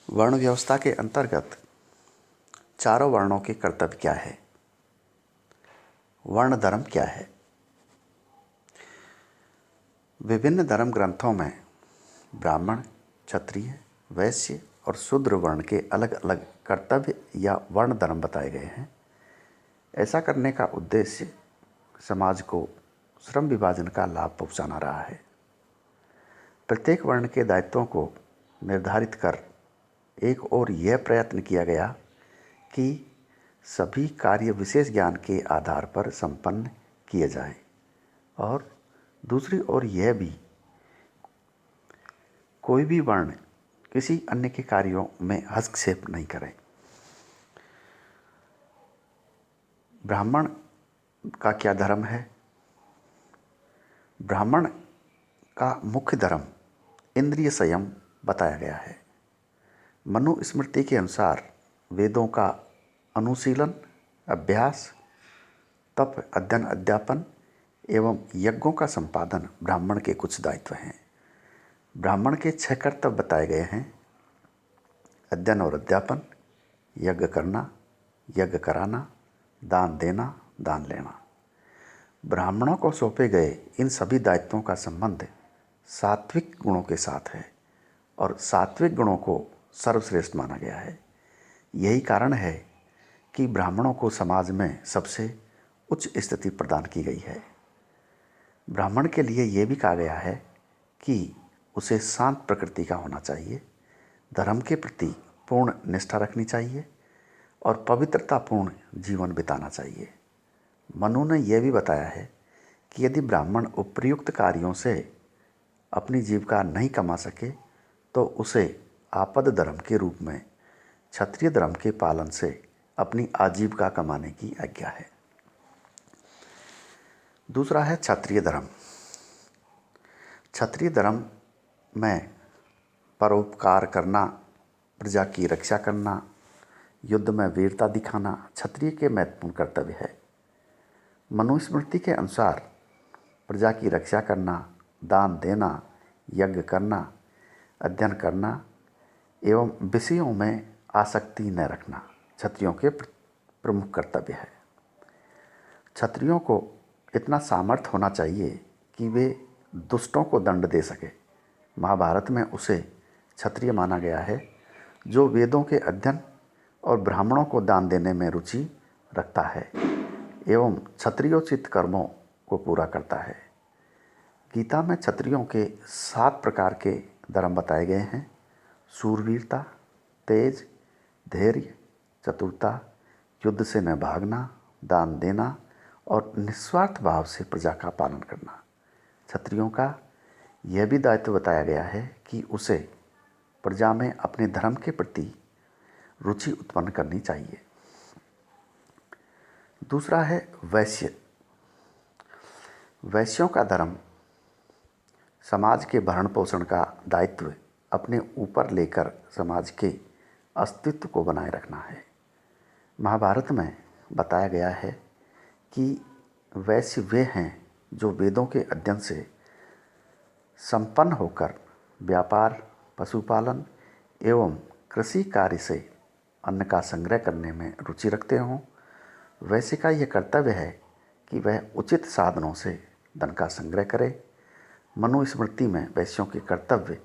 वर्ण व्यवस्था के अंतर्गत चारों वर्णों के कर्तव्य क्या है? वर्ण धर्म क्या है? विभिन्न धर्म ग्रंथों में ब्राह्मण, क्षत्रिय, वैश्य और शूद्र वर्ण के अलग अलग कर्तव्य या वर्ण धर्म बताए गए हैं। ऐसा करने का उद्देश्य समाज को श्रम विभाजन का लाभ पहुंचाना रहा है। प्रत्येक वर्ण के दायित्वों को निर्धारित कर एक और यह प्रयत्न किया गया कि सभी कार्य विशेष ज्ञान के आधार पर संपन्न किए जाएं, और दूसरी ओर यह भी कोई भी वर्ण किसी अन्य के कार्यों में हस्तक्षेप नहीं करे। ब्राह्मण का क्या धर्म है? ब्राह्मण का मुख्य धर्म इंद्रिय संयम बताया गया है। मनुस्मृति के अनुसार वेदों का अनुशीलन, अभ्यास, तप, अध्ययन, अध्यापन एवं यज्ञों का संपादन ब्राह्मण के कुछ दायित्व हैं। ब्राह्मण के 6 कर्तव्य बताए गए हैं: अध्ययन और अध्यापन, यज्ञ करना, यज्ञ कराना, दान देना, दान लेना। ब्राह्मणों को सौंपे गए इन सभी दायित्वों का संबंध सात्विक गुणों के साथ है और सात्विक गुणों को सर्वश्रेष्ठ माना गया है। यही कारण है कि ब्राह्मणों को समाज में सबसे उच्च स्थिति प्रदान की गई है। ब्राह्मण के लिए यह भी कहा गया है कि उसे शांत प्रकृति का होना चाहिए, धर्म के प्रति पूर्ण निष्ठा रखनी चाहिए और पवित्रतापूर्ण जीवन बिताना चाहिए। मनु ने यह भी बताया है कि यदि ब्राह्मण उपर्युक्त कार्यों से अपनी जीविका नहीं कमा सके तो उसे आपद धर्म के रूप में क्षत्रिय धर्म के पालन से अपनी आजीविका कमाने की आज्ञा है। दूसरा है क्षत्रिय धर्म। क्षत्रिय धर्म में परोपकार करना, प्रजा की रक्षा करना, युद्ध में वीरता दिखाना क्षत्रिय के महत्वपूर्ण कर्तव्य है। मनुस्मृति के अनुसार प्रजा की रक्षा करना, दान देना, यज्ञ करना, अध्ययन करना एवं विषयों में आसक्ति न रखना क्षत्रियों के प्रमुख कर्तव्य है। क्षत्रियों को इतना सामर्थ्य होना चाहिए कि वे दुष्टों को दंड दे सके। महाभारत में उसे क्षत्रिय माना गया है जो वेदों के अध्ययन और ब्राह्मणों को दान देने में रुचि रखता है एवं क्षत्रियोचित कर्मों को पूरा करता है। गीता में क्षत्रियों के 7 प्रकार के धर्म बताए गए हैं: शूरवीरता, तेज, धैर्य, चतुरता, युद्ध से न भागना, दान देना और निस्वार्थ भाव से प्रजा का पालन करना। क्षत्रियों का यह भी दायित्व बताया गया है कि उसे प्रजा में अपने धर्म के प्रति रुचि उत्पन्न करनी चाहिए। दूसरा है वैश्य। वैश्यों का धर्म समाज के भरण पोषण का दायित्व अपने ऊपर लेकर समाज के अस्तित्व को बनाए रखना है। महाभारत में बताया गया है कि वैश्य वे हैं जो वेदों के अध्ययन से संपन्न होकर व्यापार, पशुपालन एवं कृषि कार्य से अन्न का संग्रह करने में रुचि रखते हों। वैश्य का यह कर्तव्य है कि वह उचित साधनों से धन का संग्रह करे। मनुस्मृति में वैश्यों के कर्तव्य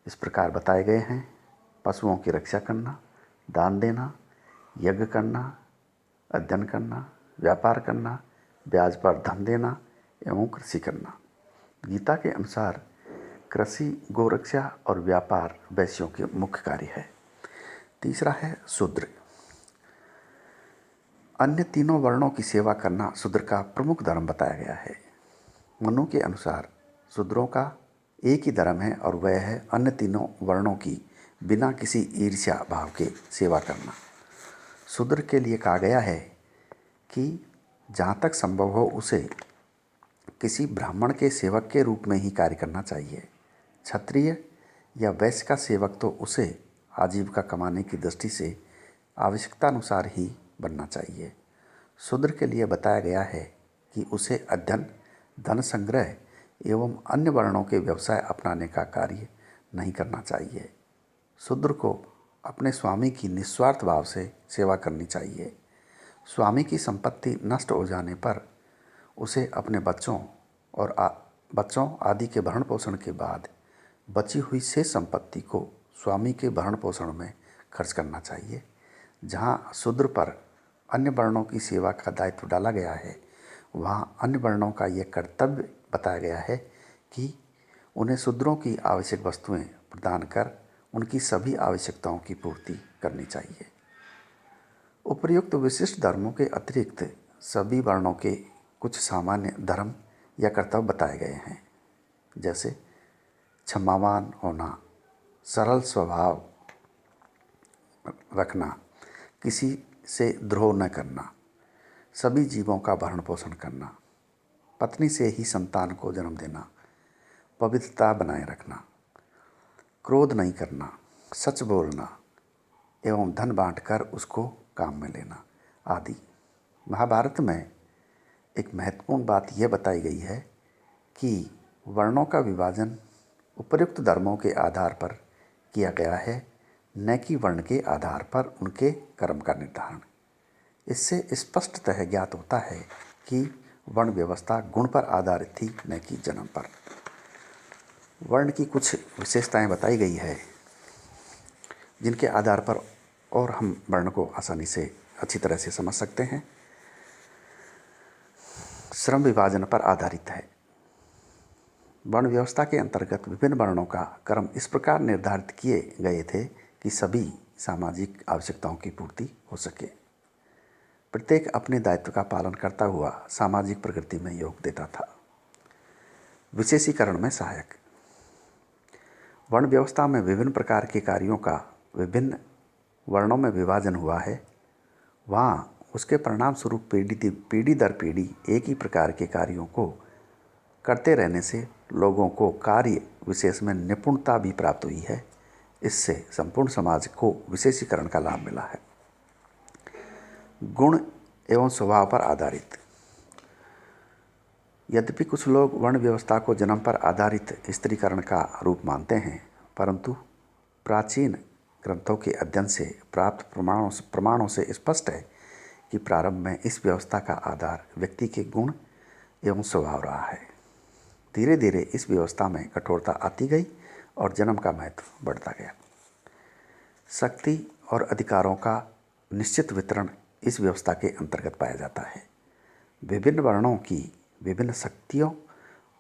इस प्रकार बताए गए हैं: पशुओं की रक्षा करना, दान देना, यज्ञ करना, अध्ययन करना, व्यापार करना, ब्याज पर धन देना एवं कृषि करना। गीता के अनुसार कृषि, गोरक्षा और व्यापार वैश्यों के मुख्य कार्य है। तीसरा है शूद्र। अन्य तीनों वर्णों की सेवा करना शूद्र का प्रमुख धर्म बताया गया है। मनु के अनुसार शूद्रों का एक ही धर्म है और वह है अन्य तीनों वर्णों की बिना किसी ईर्ष्या भाव के सेवा करना। शूद्र के लिए कहा गया है कि जहाँ तक संभव हो उसे किसी ब्राह्मण के सेवक के रूप में ही कार्य करना चाहिए। क्षत्रिय या वैश्य का सेवक तो उसे आजीविका कमाने की दृष्टि से आवश्यकता अनुसार ही बनना चाहिए। शूद्र के लिए बताया गया है कि उसे अध्ययन, धन संग्रह एवं अन्य वर्णों के व्यवसाय अपनाने का कार्य नहीं करना चाहिए। शूद्र को अपने स्वामी की निस्वार्थ भाव से सेवा करनी चाहिए। स्वामी की संपत्ति नष्ट हो जाने पर उसे अपने बच्चों आदि के भरण पोषण के बाद बची हुई शेष संपत्ति को स्वामी के भरण पोषण में खर्च करना चाहिए। जहाँ शूद्र पर अन्य वर्णों की सेवा का दायित्व डाला गया है, वहाँ अन्य वर्णों का यह कर्तव्य बताया गया है कि उन्हें शूद्रों की आवश्यक वस्तुएं प्रदान कर उनकी सभी आवश्यकताओं की पूर्ति करनी चाहिए। उपर्युक्त विशिष्ट धर्मों के अतिरिक्त सभी वर्णों के कुछ सामान्य धर्म या कर्तव्य बताए गए हैं, जैसे क्षमावान होना, सरल स्वभाव रखना, किसी से द्रोह न करना, सभी जीवों का भरण पोषण करना, पत्नी से ही संतान को जन्म देना, पवित्रता बनाए रखना, क्रोध नहीं करना, सच बोलना एवं धन बांटकर उसको काम में लेना आदि। महाभारत में एक महत्वपूर्ण बात यह बताई गई है कि वर्णों का विभाजन उपर्युक्त धर्मों के आधार पर किया गया है, न कि वर्ण के आधार पर उनके कर्म का निर्धारण। इससे स्पष्टतः ज्ञात होता है कि वर्ण व्यवस्था गुण पर आधारित थी, न कि जन्म पर। वर्ण की कुछ विशेषताएं बताई गई है जिनके आधार पर और हम वर्ण को आसानी से अच्छी तरह से समझ सकते हैं। श्रम विभाजन पर आधारित है। वर्ण व्यवस्था के अंतर्गत विभिन्न वर्णों का कर्म इस प्रकार निर्धारित किए गए थे कि सभी सामाजिक आवश्यकताओं की पूर्ति हो सके। प्रत्येक अपने दायित्व का पालन करता हुआ सामाजिक प्रगति में योग देता था। विशेषीकरण में सहायक। वर्ण व्यवस्था में विभिन्न प्रकार के कार्यों का विभिन्न वर्णों में विभाजन हुआ है। वहाँ उसके परिणाम स्वरूप पीढ़ी दर पीढ़ी एक ही प्रकार के कार्यों को करते रहने से लोगों को कार्य विशेष में निपुणता भी प्राप्त हुई है। इससे संपूर्ण समाज को विशेषीकरण का लाभ मिला है। गुण एवं स्वभाव पर आधारित। यद्यपि कुछ लोग वर्ण व्यवस्था को जन्म पर आधारित स्त्रीकरण का रूप मानते हैं, परंतु प्राचीन ग्रंथों के अध्ययन से प्राप्त प्रमाणों से स्पष्ट है कि प्रारंभ में इस व्यवस्था का आधार व्यक्ति के गुण एवं स्वभाव रहा है। धीरे धीरे इस व्यवस्था में कठोरता आती गई और जन्म का महत्व बढ़ता गया। शक्ति और अधिकारों का निश्चित वितरण इस व्यवस्था के अंतर्गत पाया जाता है। विभिन्न वर्णों की विभिन्न शक्तियों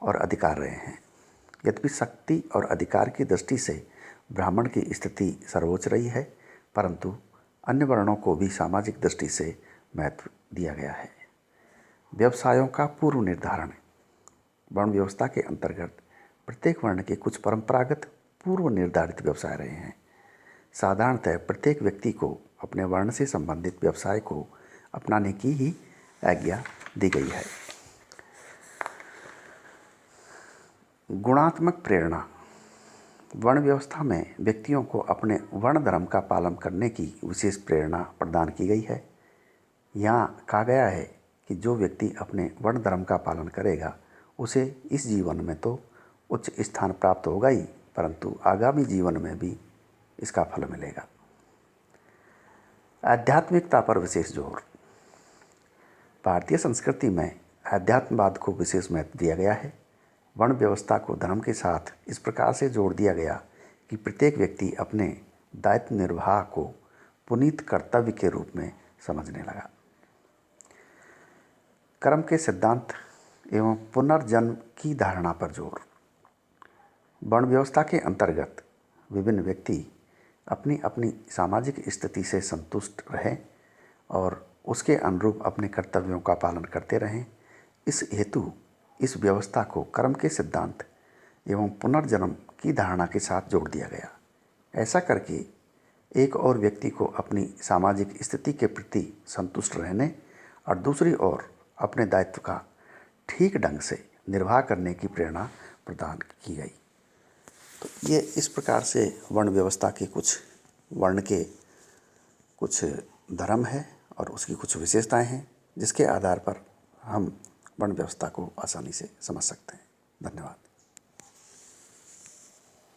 और अधिकार रहे हैं। यद्यपि शक्ति और अधिकार की दृष्टि से ब्राह्मण की स्थिति सर्वोच्च रही है, परंतु अन्य वर्णों को भी सामाजिक दृष्टि से महत्व दिया गया है। व्यवसायों का पूर्व निर्धारण। वर्ण व्यवस्था के अंतर्गत प्रत्येक वर्ण के कुछ परंपरागत पूर्व निर्धारित व्यवसाय रहे हैं। साधारणतः प्रत्येक व्यक्ति को अपने वर्ण से संबंधित व्यवसाय को अपनाने की ही आज्ञा दी गई है। गुणात्मक प्रेरणा। वर्ण व्यवस्था में व्यक्तियों को अपने वर्ण धर्म का पालन करने की विशेष प्रेरणा प्रदान की गई है। यहाँ कहा गया है कि जो व्यक्ति अपने वर्ण धर्म का पालन करेगा उसे इस जीवन में तो उच्च स्थान प्राप्त होगा ही, परंतु आगामी जीवन में भी इसका फल मिलेगा। आध्यात्मिकता पर विशेष जोर। भारतीय संस्कृति में आध्यात्मवाद को विशेष महत्व दिया गया है। वर्ण व्यवस्था को धर्म के साथ इस प्रकार से जोड़ दिया गया कि प्रत्येक व्यक्ति अपने दायित्व निर्वाह को पुनीत कर्तव्य के रूप में समझने लगा। कर्म के सिद्धांत एवं पुनर्जन्म की धारणा पर जोर। वर्ण व्यवस्था के अंतर्गत विभिन्न व्यक्ति अपनी अपनी सामाजिक स्थिति से संतुष्ट रहें और उसके अनुरूप अपने कर्तव्यों का पालन करते रहें। इस हेतु इस व्यवस्था को कर्म के सिद्धांत एवं पुनर्जन्म की धारणा के साथ जोड़ दिया गया। ऐसा करके एक और व्यक्ति को अपनी सामाजिक स्थिति के प्रति संतुष्ट रहने और दूसरी ओर अपने दायित्व का ठीक ढंग से निर्वाह करने की प्रेरणा प्रदान की गई। तो ये इस प्रकार से वर्ण व्यवस्था के वर्ण के कुछ धर्म है और उसकी कुछ विशेषताएं हैं, जिसके आधार पर हम वर्ण व्यवस्था को आसानी से समझ सकते हैं। धन्यवाद।